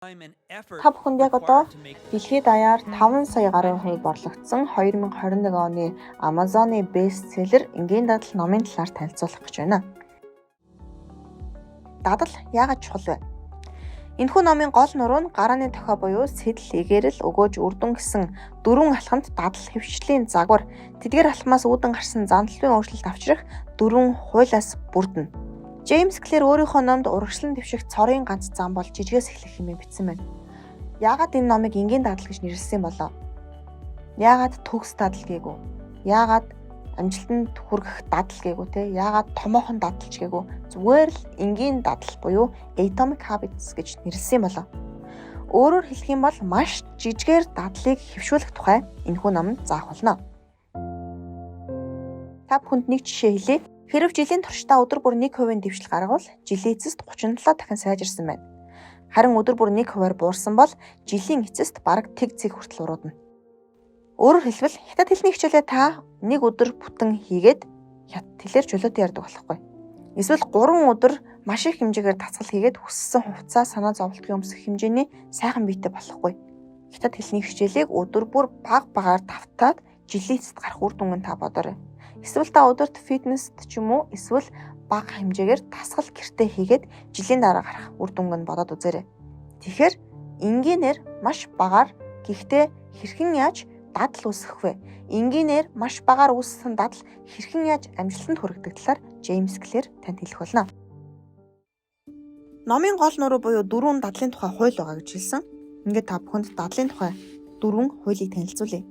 Та бүхэнд яг одоо дэлхийд даяар 5 сая гаруй хүнийг борлогдсон 2021 оны Amazon-ы бестселлер энгийн дадал номын талаар танилцуулах гэж байна. Дадал яагаад чухал вэ? Энэхүү номын гол нуруу нь гарааны тохио буюу сэтэл, игээрэл, өгөөж, үрдүн гэсэн дөрвөн алхамд дадал хэвшлийн загвар, тэдгээр алхмаас үүдэн гарсан зандлын өөрчлөлт авчрах дөрвөн хуулиас бүрдэнэ. Джеймс Клэр өөрийнхөө номд урагшлан дэвших цорын ганц зам бол жижигээс эхлэх хэмээн бичсэн байна. Яагаад энэ номыг энгийн дадал гэж нэрлэсэн болов? Яагаад төгс дадал гээгүй? Яагаад амжилтанд хүрэх дадал гээгүй те? Яагаад томоохон дадалч гээгүй? Зүгээр л энгийн дадал буюу Atomic Habits гэж нэрлэсэн болов. Өөрөөр хэлэх юм бол маш жижигээр дадлыг хэвшүүлэх тухай энэхүү номд заах болно. Та бүхэнд нэг жишээ хэлье. Хэрэв жилийн туршдаа өдөр бүр 1% дэвшил гаргавал жилийн эцэст 37 дахин сайжирсан байна. Харин өдөр бүр 1% буурсан бол жилийн эцэст бараг тэг цэг хүртэл уруудна. Өөрөөр хэлбэл хятад хэлний хичээлээ та нэг өдөр бүтэн хийгээд хятад хэлээр чөлөөтэй ярьдаг болохгүй. Эсвэл 3 өдөр маш их хэмжээгээр дасгал хийгээд хүссэн хувцас санаа зовлтгийн өмсөх хэмжээний сайхан биетэй болохгүй. Хятад хэлний хичээлийг өдөр бүр баг багаар давтаад жилийн эцэст гарах үр дүнг та бодоорой. Эсвэл та өдөрт фитнест ч юм уу эсвэл бага хэмжээгээр дасгал гэртээ хийгээд жилийн дараа гарах үр дүнг нь бодоод үзээрэй. Тэгэхээр энгийнээр маш багаар гэхдээ хэрхэн яаж дадал үүсгэх вэ? Энгийнээр маш багаар үүссэн дадал хэрхэн яаж амжилтанд хүрэх талаар Джеймс Клэр танд хэлэх болно. Номын гол нуруу буюу дөрвөн дадлын тухай хууль байгаа гэж хэлсэн. Ингээд та бүхэнд дадлын тухай дөрвөн хуулийг танилцуулъя.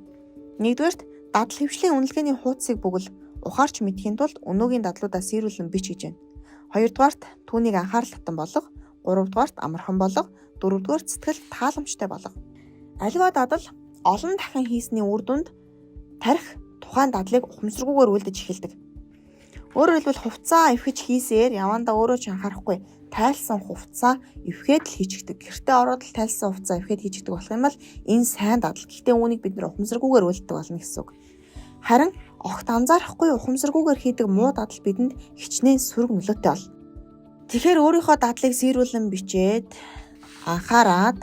Нэгдүгээрт дадал хэвшлийн үнэлгээний хуудсыг бүгэл ухаарч мэдхийн тулд өнөөгийн дадлуудаа сийрүүлэн бич гэж байна. Хоёрдугаарт түүнийг анхаарал татан болго, гуравдугаарт амархан болго, дөрөвдүгээрт сэтгэл тааламжтай болго. Аливаа дадал олон дахин хийсний үр дүнд тарих тухайн дадлыг ухамсаргүйгээр үлдэж эхэлдэг. Өөрөөр хэлбэл хувцаа эвхэж хийсээр явандаа өөрөө ч анхаарахгүй тайлсан хувцаа эвхээд л хийчихдэг. Гэртээ ороод л тайлсан хувцаа эвхээд хийчихдэг болох юм бол энэ сайн дадал. Гэхдээ үүнийг бид нэр ухамсаргүйгээр үлддэг болно гэсэн үг. Харин огт анзаарахгүй ухамсаргүйгээр хийдэг муу дадал бидэнд хичнээн сөрөг нөлөөтэй бол. Тэгэхээр өөрийнхөө дадлыг сийрүүлэн бичээд анхаарад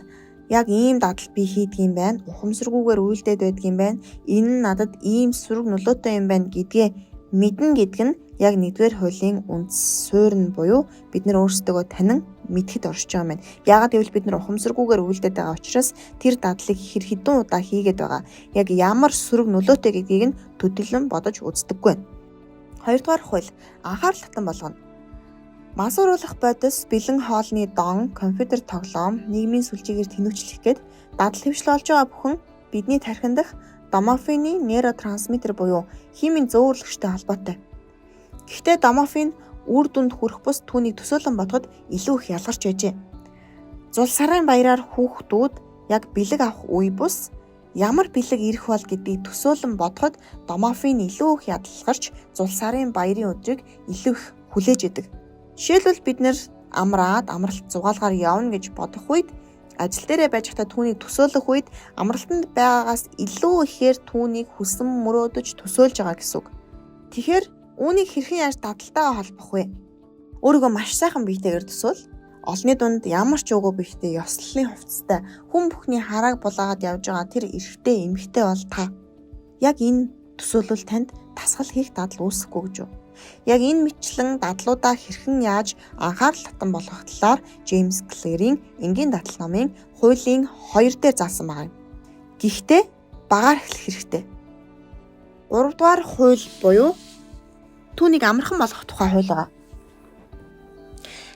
яг ийм дадал би хийдэг юм байна. Ухамсаргүйгээр үйлдээд байдаг юм байна. Энэ нь надад ийм сөрөг нөлөөтэй юм байна гэдгээ мэднэ гэдэг нь яг нэгдүгээр хуулийн үндэс суурь нь буюу бид нар өөрсдөө танин мэдхэд оршиж байгаа юм байна. Яагаад гэвэл бид нар ухамсаргүйгээр үйлдээд байгаа учраас тэр дадлыг хэр хэдэн удаа хийгээд байгаа. Яг ямар сөрөг нөлөөтэй гэдгийг нь төдийлөн бодож үздэггүй. Хоёрдугаар хууль анхаарал татан болгоно. Мансууруулах бодис, бэлэн хоолны дон, компьютер тоглоом, нийгмийн сүлжээгээр тэнүүчлэх гээд дадал хэвшил олж байгаа бүхэн бидний тархинд дах домофины нейротрансмиттер буюу химийн зөөвөрлөгчтэй холбоотой. Гэхдээ домофин үр дүнд хүрэх бус түүнийг төсөөлөн бодоход илүү их ялгарч байжээ. Зул сарын баяраар хүүхдүүд яг бэлэг авах үе бус ямар бэлэг ирэх бол гэдгийг төсөөлөн бодоход домофин илүү их ядалгарч зул сарын баярын өдрийг илүү их хүлээж идэг. Жишээлбэл бид нэр амраад амралт зугаалгаар явна гэж бодох үед ажил дээрээ байж хата түүнийг төсөөлөх үед амралтанд байгаагаас илүү ихээр түүнийг хүссэн мөрөөдөж төсөөлж байгаа гэсэн үг. Тэгэхээр үүнийг хэрхэн яаж дадалтайгаа холбох вэ? Өөрийгөө маш сайхан биетэйгээр төсөөл. Олны дунд ямар ч үгүй бихтэй ёслолын хувцастай хүн бүхний харааг булаагаад явж байгаа тэр эрэгтэй эмэгтэй бол та. Яг энэ төсөөлөл танд дасгал хийх дадал үүсэхгүй гэж юу? Яг энэ мэтчлэн дадлуудаа хэрхэн яаж анхаарал татан болгох талаар Джеймс Клэрийн энгийн дадал номын хуулийн 2 дээр заасан байгаа юм. Гэхдээ багаар эхлэх хэрэгтэй. 3 дугаар хууль буюу түүнийг амархан болгох тухай хууль байгаа.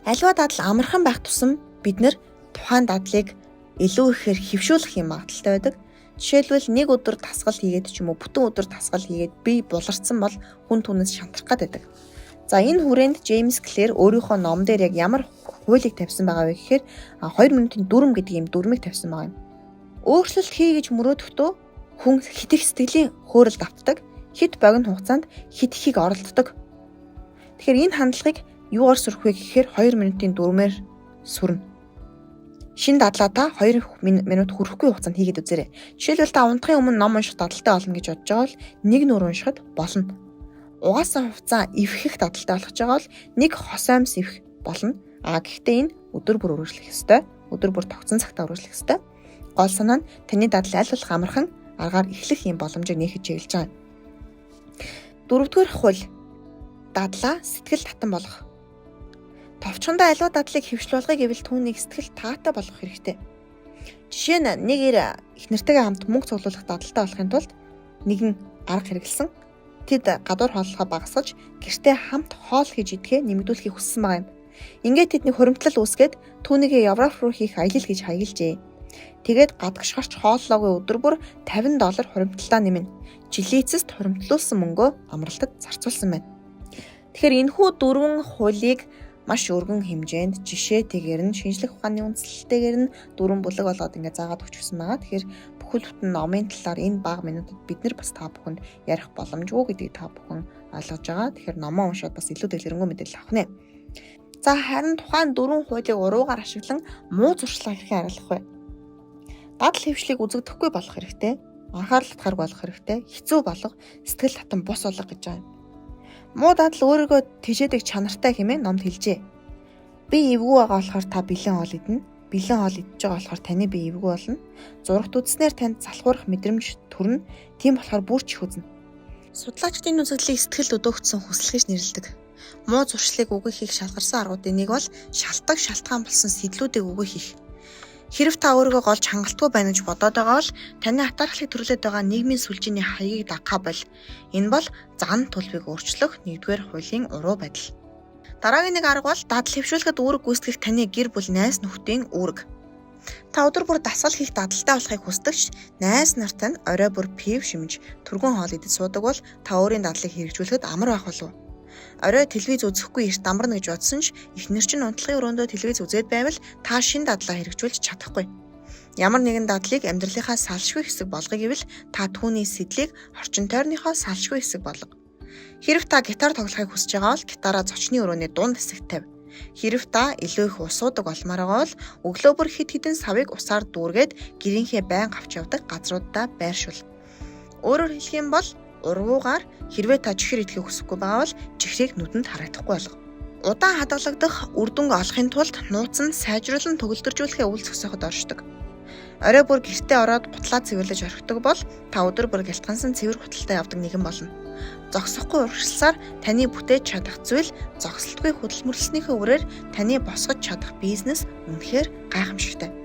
Аливаа дадал амархан байх тусам бид нэр тухайн дадлыг илүү ихээр хэвшүүлэх юм магадaltaй байдаг. Жишээлбэл нэг өдөр дасгал хийгээд ч юм уу бүтэн өдөр дасгал хийгээд бие буларцсан бол хүн түүнээс шантрах гээд байдаг. За энэ хүрээнд Джеймс Клэр өөрийнхөө ном дээр яг ямар хуулийг тавьсан байгаа вэ гэхээр 2 минутын дүрм гэдэг юм дүрмийг тавьсан байгаа юм. Өөрчлөлт хий гэж мөрөөдөхдөө хүн хит их сэтгэлийн хөөрөлд автдаг, хит богино хугацаанд хит ихийг оролддог. Тэгэхээр энэ хандлагыг юугаар сүрэх вэ гэхээр 2 минутын дүрмээр сүрнэ. Шинэ дадлаа та 2 минут хүрэхгүй хугацаанд хийгээд үзээрэй. Жишээлбэл та унтахын өмнө ном унших дадалтай болно гэж бодож байгаа бол нэг нүр уншихад болно. Угаасан хувцаа эвхэх дадалтай болгож байгаа бол нэг хос аймс эвх болно. Гэхдээ энэ өдөр бүр үргэлжлэх ёстой өдөр бүр тогтсон цагтаа үргэлжлэх ёстой. Гол санаа нь таны дадал аль болох амархан аргаар эхлэх юм боломжийг нэхэж чиглэж байгаа. Дөрөвдүгээр хууль. Дадлаа сэтгэл татан болгох. Товчхондоо аливаа дадлыг хэвшлүүлгэй гэвэл түүнийг сэтгэл таатай болгох хэрэгтэй. Жишээ нь нэг их нартайгаа хамт мөнгө цуглуулах дадалтай болохын тулд нэгэн арга хэрэгэлсэн. Тэд гадуур хооллохоо багасгаж гэртээ хамт хоол хийж идэхээ нэмэгдүүлэхийг хүссэн байгаа юм. Ингээд тэдний хуримтлал үүсгээд түүнийг Европ руу хийх аялал гэж хаягилжээ. Тэгээд гадагш гарч хооллоогүй өдөр бүр $50 хуримтлалаа нэмнэ. Жилийн эцэст хуримтлуулсан мөнгөө амралтад зарцуулсан байна. Тэгэхээр энэхүү дөрвөн хуулийг маш өргөн хэмжээнд жишээтэйгээр нь шинжлэх ухааны үндслэлтэйгээр нь дөрвөн бүлэг болоод ингээд заагаад өгчихсөн байгаа. Тэгэхээр бүхэл бүтэн номын талаар энэ бага минутад бид нар бас та бүхэнд ярих боломжгүй гэдгийг та бүхэн ойлгож байгаа. Тэгэхээр номоо уншаад бас илүү дэлгэрэнгүй мэдээлэл авах нэ. За харин тухайн дөрвөн хуулийг уруугаар ашиглан муу зуршлага хэрхэн аргалах вэ? Дадал хэвшлийг үзэгдэхгүй болох хэрэгтэй. Анхаарал татгаргүй болох хэрэгтэй. Хэцүү болох, сэтгэл татан бус болгох гэж байгаа юм. Муу дадал өөрийгөө тэжээдэг чанартай хэмээн номд хэлжээ. Би эвгүй байгаа болохоор та бэлэн хоол идэнэ. Бэлэн хоол идэж байгаа болохоор таны бие эвгүй болно. Зурагт үзснээр танд залхуурах мэдрэмж төрнө. Тийм болохоор бүр ч их үзнэ. Судлаачдын үзэгдлийг сэтгэл өдөөгдсөн хүсэл гэж нэрлэдэг. Муу зуршлыг үгүй хийх шалгарсан аргуудын нэг бол шалтгаан болсон сэтлүүдийг үгүй хийх. Хэрв та өөрийгөө голж хангалтгүй байна гэж бодоод байгаа бол таны атаархлыг төрүүлээд байгаа нийгмийн сүлжээний хаягийг дагах бол энэ бол зан төлөвийг өөрчлөх 1-р хуулийн уруу байдал. Дараагийн нэг арга бол дадал хэвшүүлэхэд үүрэг гүйцэтгэх таны гэр бүл найз нөхдийн үүрэг. Та өдөр бүр дасгал хийх дадалтай болохыг хүсдэгч найз нартай нь орой бүр пив шимж түргэн хоол идэж суудаг бол та өөрийн дадлыг хэрэгжүүлэхэд амар байх болов. Орой телевиз үзэхгүй эрт амарна гэж бодсон ч эхнэр чинь унтлагын өрөөндөө телевиз үзээд байвал та шин дадлаа хэрэгжүүлж чадахгүй. Ямар нэгэн дадлыг амьдралынхаа салшгүй хэсэг болгоё гэвэл та түүний сэдлийг орчин тойрныхоо салшгүй хэсэг болго. Хэрв та гитар тоглохыг хүсэж байгаа бол гитараа зочны өрөөний дунд хэсэгт тавь. Хэрв та илүү их ус уудаг болмоор байгаа бол өглөө бүр хит хитэн савыг усаар дүүргээд гэрийнхээ байнга авч явдаг газруудаа байршуул. Өөрөөр хэлэх юм бол урвуугаар хэрвээ та чихэр идэхийг хүсэхгүй байгаа бол чихрийг нүдэнд харагдахгүй болго. Удаан хадгалагдах үр дүнг олохын тулд нууц нь сайжруулан төгөлдөржүүлэхээ үйл зөксөхөд оршдог. Орой бүр гэртээ ороод гутлаа цэвэрлэж орхидог бол та өдөр бүр гялтгансан цэвэр гуталтай явдаг нэгэн болно. Зогсохгүй урагшласаар таны бүтээж чадах зүйл зогсолтгүй хөдөлмөрлснийхээ үрээр таны босгож чадах бизнес үнэхээр гайхамшигтай.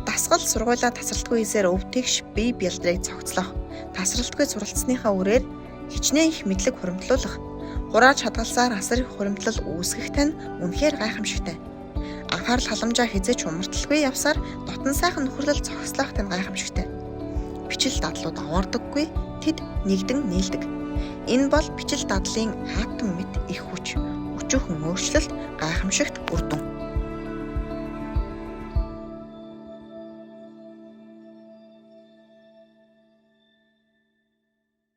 Дасгал сургуулаа тасралтгүй хийсээр өвтгш бие бэлтрийг цогцлох, тасралтгүй суралцсныхаа үрээр хичнээн их мэдлэг хуримтлуулах, хурааж хадгалсаар асар их хуримтлал үүсгэх тань үнэхээр гайхамшигтай. Анхаарал халамжаа хязгаарч умарталгүй явсаар дотн сайхан нөхөрлөл зогслох тань гайхамшигтай. Бичил дадлууд аваардаггүй, тэд нэгдэн нийлдэг. Энэ бол бичил дадлын атом мэт их хүч, өчүүхэн өөрчлөлт, гайхамшигт үр дүн.